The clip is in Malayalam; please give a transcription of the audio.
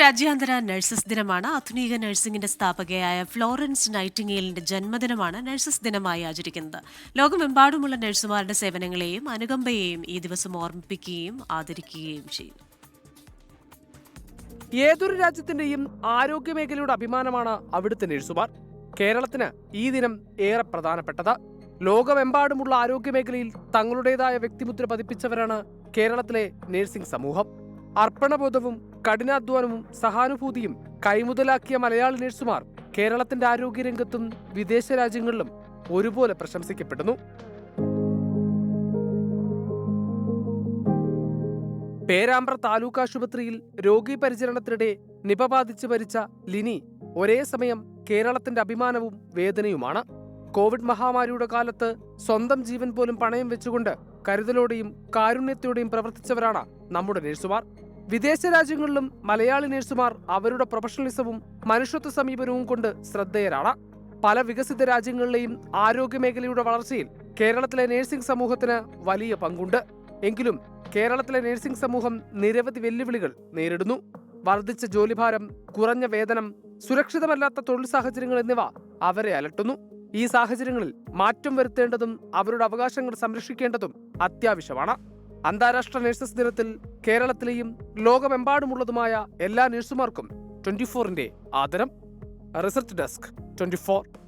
രാജ്യാന്തര നഴ്സസ് ദിനമാണ്. ആധുനിക നഴ്സിംഗിന്റെ സ്ഥാപകയായ ഫ്ലോറൻസ് നൈറ്റിംഗേലിന്റെ ജന്മദിനമാണ് നഴ്സസ് ദിനമായി ആചരിക്കുന്നത്. ലോകമെമ്പാടുമുള്ള നഴ്സുമാരുടെ സേവനങ്ങളെയും അനുകമ്പയെയും ഈ ദിവസം ഓർമ്മിപ്പിക്കുകയും ആദരിക്കുകയും ചെയ്യും. ഏതൊരു രാജ്യത്തിന്റെയും ആരോഗ്യമേഖലയുടെ അഭിമാനമാണ് അവിടുത്തെ നഴ്സുമാർ. കേരളത്തിന് ഈ ദിനം ഏറെ പ്രധാനപ്പെട്ടത്. ലോകമെമ്പാടുമുള്ള ആരോഗ്യമേഖലയിൽ തങ്ങളുടേതായ വ്യക്തിമുദ്ര പതിപ്പിച്ചവരാണ് കേരളത്തിലെ നഴ്സിംഗ് സമൂഹം. അർപ്പണബോധവും കഠിനാധ്വാനവും സഹാനുഭൂതിയും കൈമുതലാക്കിയ മലയാളി നഴ്സുമാർ കേരളത്തിന്റെ ആരോഗ്യരംഗത്തും വിദേശ രാജ്യങ്ങളിലും ഒരുപോലെ പ്രശംസിക്കപ്പെടുന്നു. പേരാമ്പ്ര താലൂക്ക് ആശുപത്രിയിൽ രോഗി പരിചരണത്തിനിടെ നിപ ബാധിച്ച് മരിച്ച ലിനി ഒരേ സമയം കേരളത്തിന്റെ അഭിമാനവും വേദനയുമാണ്. കോവിഡ് മഹാമാരിയുടെ കാലത്ത് സ്വന്തം ജീവൻ പോലും പണയം വെച്ചുകൊണ്ട് കരുതലോടെയും കാരുണ്യത്തോടെയും പ്രവർത്തിച്ചവരാണ് നമ്മുടെ നഴ്സുമാർ. വിദേശ രാജ്യങ്ങളിലും മലയാളി നഴ്സുമാർ അവരുടെ പ്രൊഫഷണലിസവും മനുഷ്യത്വ സമീപനവും കൊണ്ട് ശ്രദ്ധേയരാണ്. പല വികസിത രാജ്യങ്ങളിലെയും ആരോഗ്യമേഖലയുടെ വളർച്ചയിൽ കേരളത്തിലെ നഴ്സിംഗ് സമൂഹത്തിന് വലിയ പങ്കുണ്ട്. എങ്കിലും കേരളത്തിലെ നഴ്സിംഗ് സമൂഹം നിരവധി വെല്ലുവിളികൾ നേരിടുന്നു. വർദ്ധിച്ച ജോലിഭാരം, കുറഞ്ഞ വേതനം, സുരക്ഷിതമല്ലാത്ത തൊഴിൽ സാഹചര്യങ്ങൾ എന്നിവ അവരെ അലട്ടുന്നു. ഈ സാഹചര്യങ്ങളിൽ മാറ്റം വരുത്തേണ്ടതും അവരുടെ അവകാശങ്ങൾ സംരക്ഷിക്കേണ്ടതും അത്യാവശ്യമാണ്. അന്താരാഷ്ട്ര നഴ്സസ് ദിനത്തിൽ കേരളത്തിലെയും ലോകമെമ്പാടുമുള്ളതുമായ എല്ലാ നഴ്സുമാർക്കും 24-ന്റെ ആദരം. Research desk 24.